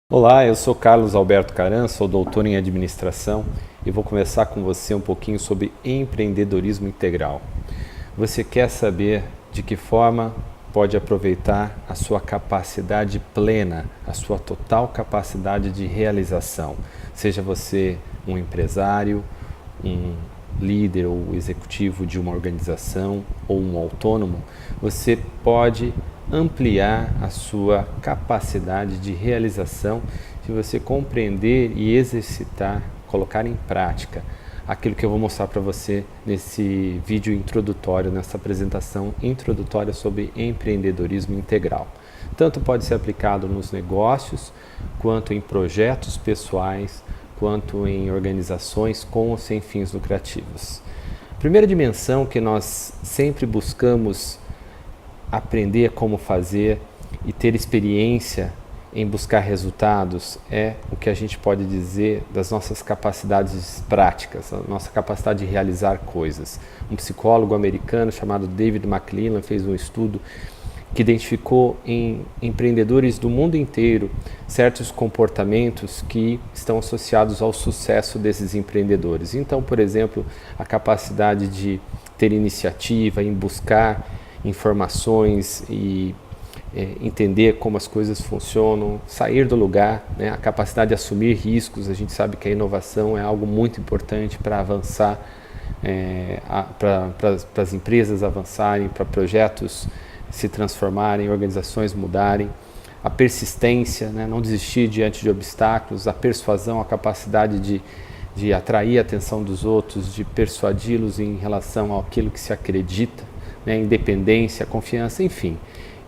Olá, eu sou Carlos Alberto Caran, sou doutor em administração e vou conversar com você um pouquinho sobre empreendedorismo integral. Você quer saber de que forma pode aproveitar a sua capacidade plena, a sua total capacidade de realização, seja você um empresário, um líder ou executivo de uma organização ou um autônomo, você pode ampliar a sua capacidade de realização se você compreender e exercitar, colocar em prática aquilo que eu vou mostrar para você nesse vídeo introdutório, nessa apresentação introdutória sobre empreendedorismo integral. Tanto pode ser aplicado nos negócios, quanto em projetos pessoais, quanto em organizações com ou sem fins lucrativos. A primeira dimensão que nós sempre buscamos aprender como fazer e ter experiência em buscar resultados é o que a gente pode dizer das nossas capacidades práticas, a nossa capacidade de realizar coisas. Um psicólogo americano chamado David McClelland fez um estudo que identificou em empreendedores do mundo inteiro certos comportamentos que estão associados ao sucesso desses empreendedores. Então, por exemplo, a capacidade de ter iniciativa, em buscar informações e entender como as coisas funcionam, sair do lugar, né? A capacidade de assumir riscos. A gente sabe que a inovação é algo muito importante para avançar, para as empresas avançarem, para projetos se transformarem, organizações mudarem. A persistência, né? Não desistir diante de obstáculos, a persuasão, a capacidade de atrair a atenção dos outros, de persuadi-los em relação àquilo que se acredita, né? Independência, confiança, enfim.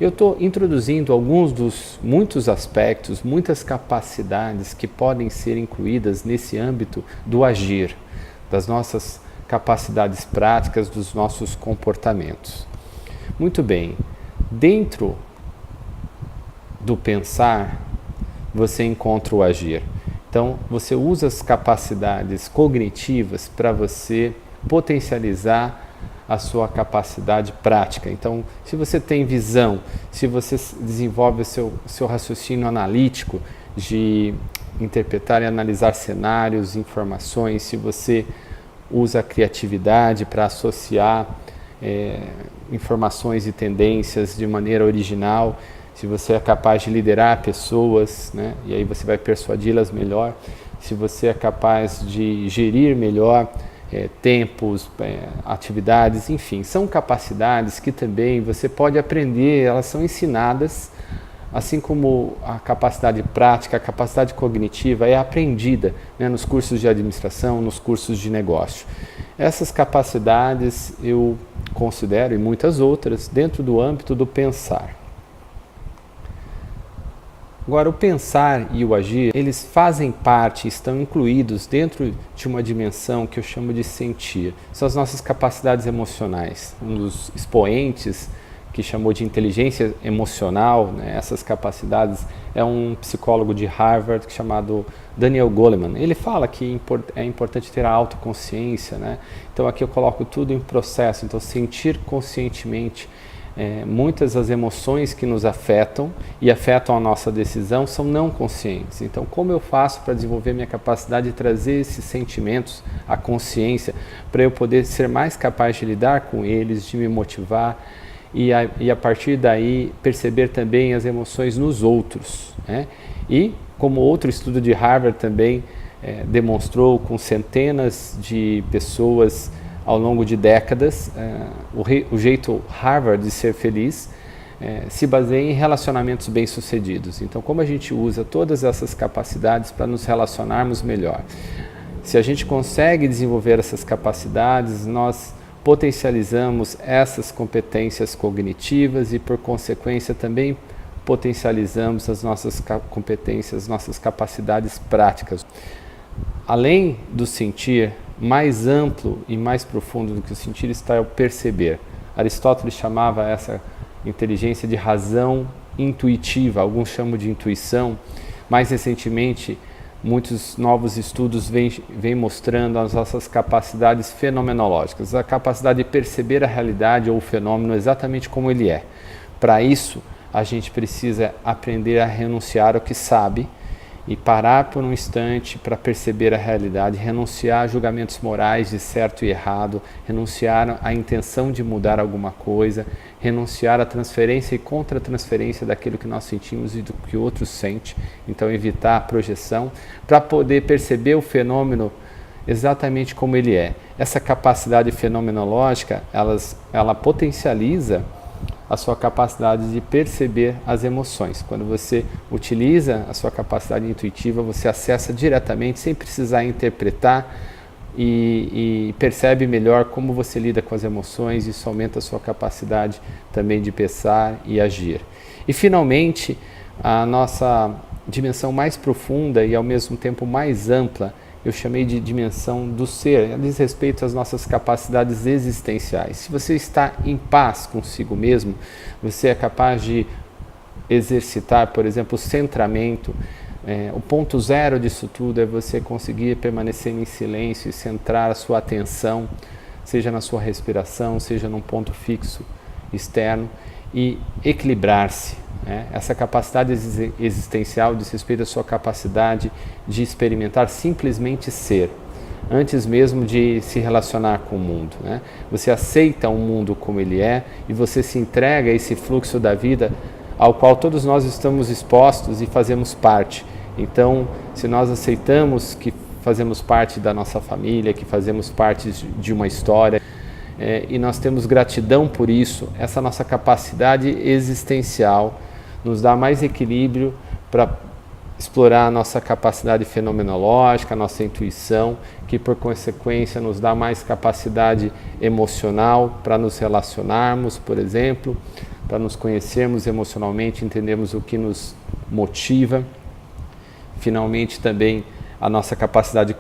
Eu estou introduzindo alguns dos muitos aspectos, muitas capacidades que podem ser incluídas nesse âmbito do agir, das nossas capacidades práticas, dos nossos comportamentos. Muito bem, dentro do pensar, você encontra o agir. Então, você usa as capacidades cognitivas para você potencializar a sua capacidade prática. Então, se você tem visão, se você desenvolve o seu raciocínio analítico de interpretar e analisar cenários, informações, se você usa a criatividade para associar informações e tendências de maneira original, se você é capaz de liderar pessoas, né, e aí você vai persuadi-las melhor, se você é capaz de gerir melhor tempos, atividades, enfim, são capacidades que também você pode aprender, elas são ensinadas, assim como a capacidade prática, a capacidade cognitiva é aprendida, né, nos cursos de administração, nos cursos de negócio. Essas capacidades eu considero, e muitas outras, dentro do âmbito do pensar. Agora, o pensar e o agir, eles fazem parte, estão incluídos dentro de uma dimensão que eu chamo de sentir. São as nossas capacidades emocionais. Um dos expoentes que chamou de inteligência emocional, né, essas capacidades, é um psicólogo de Harvard chamado Daniel Goleman. Ele fala que é importante ter a autoconsciência, né? Então aqui eu coloco tudo em processo, então sentir conscientemente. Muitas das emoções que nos afetam e afetam a nossa decisão são não conscientes. Então, como eu faço para desenvolver minha capacidade de trazer esses sentimentos à consciência, para eu poder ser mais capaz de lidar com eles, de me motivar e a partir daí perceber também as emoções nos outros, né? E, como outro estudo de Harvard também demonstrou com centenas de pessoas ao longo de décadas, o jeito Harvard de ser feliz se baseia em relacionamentos bem-sucedidos. Então, como a gente usa todas essas capacidades para nos relacionarmos melhor? Se a gente consegue desenvolver essas capacidades, nós potencializamos essas competências cognitivas e, por consequência, também potencializamos as nossas competências, nossas capacidades práticas. Além do sentir, mais amplo e mais profundo do que o sentir está o perceber. Aristóteles chamava essa inteligência de razão intuitiva, alguns chamam de intuição. Mais recentemente, muitos novos estudos vêm mostrando as nossas capacidades fenomenológicas, a capacidade de perceber a realidade ou o fenômeno exatamente como ele é. Para isso, a gente precisa aprender a renunciar ao que sabe e parar por um instante para perceber a realidade, renunciar a julgamentos morais de certo e errado, renunciar à intenção de mudar alguma coisa, renunciar à transferência e contra-transferência daquilo que nós sentimos e do que o outro sente, então evitar a projeção, para poder perceber o fenômeno exatamente como ele é. Essa capacidade fenomenológica, ela potencializa a sua capacidade de perceber as emoções. Quando você utiliza a sua capacidade intuitiva, você acessa diretamente, sem precisar interpretar, e percebe melhor como você lida com as emoções. Isso aumenta a sua capacidade também de pensar e agir. E finalmente, a nossa dimensão mais profunda e ao mesmo tempo mais ampla, eu chamei de dimensão do ser, diz respeito às nossas capacidades existenciais. Se você está em paz consigo mesmo, você é capaz de exercitar, por exemplo, o centramento. O ponto zero disso tudo é você conseguir permanecer em silêncio e centrar a sua atenção, seja na sua respiração, seja num ponto fixo externo, e equilibrar-se. Essa capacidade existencial diz respeito à sua capacidade de experimentar simplesmente ser, antes mesmo de se relacionar com o mundo. Você aceita o mundo como ele é e você se entrega a esse fluxo da vida ao qual todos nós estamos expostos e fazemos parte. Então, se nós aceitamos que fazemos parte da nossa família, que fazemos parte de uma história, e nós temos gratidão por isso, essa nossa capacidade existencial nos dá mais equilíbrio para explorar a nossa capacidade fenomenológica, a nossa intuição, que por consequência nos dá mais capacidade emocional para nos relacionarmos, por exemplo, para nos conhecermos emocionalmente, entendermos o que nos motiva. Finalmente também a nossa capacidade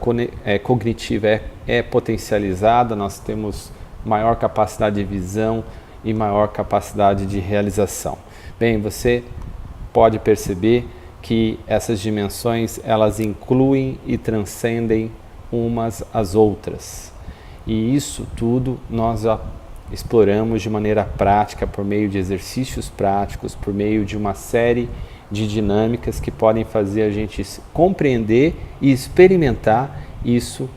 cognitiva é potencializada, nós temos maior capacidade de visão e maior capacidade de realização. Bem, você pode perceber que essas dimensões, elas incluem e transcendem umas às outras. E isso tudo nós já exploramos de maneira prática, por meio de exercícios práticos, por meio de uma série de dinâmicas que podem fazer a gente compreender e experimentar isso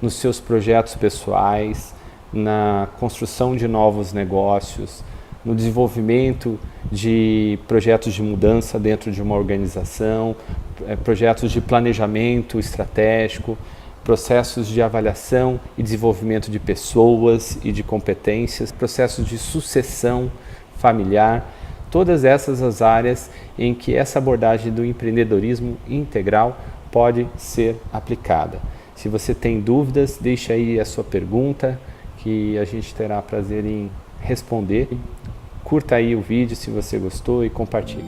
nos seus projetos pessoais, na construção de novos negócios, no desenvolvimento de projetos de mudança dentro de uma organização, projetos de planejamento estratégico, processos de avaliação e desenvolvimento de pessoas e de competências, processos de sucessão familiar, todas essas as áreas em que essa abordagem do empreendedorismo integral pode ser aplicada. Se você tem dúvidas, deixe aí a sua pergunta, que a gente terá prazer em responder. Curta aí o vídeo se você gostou e compartilhe.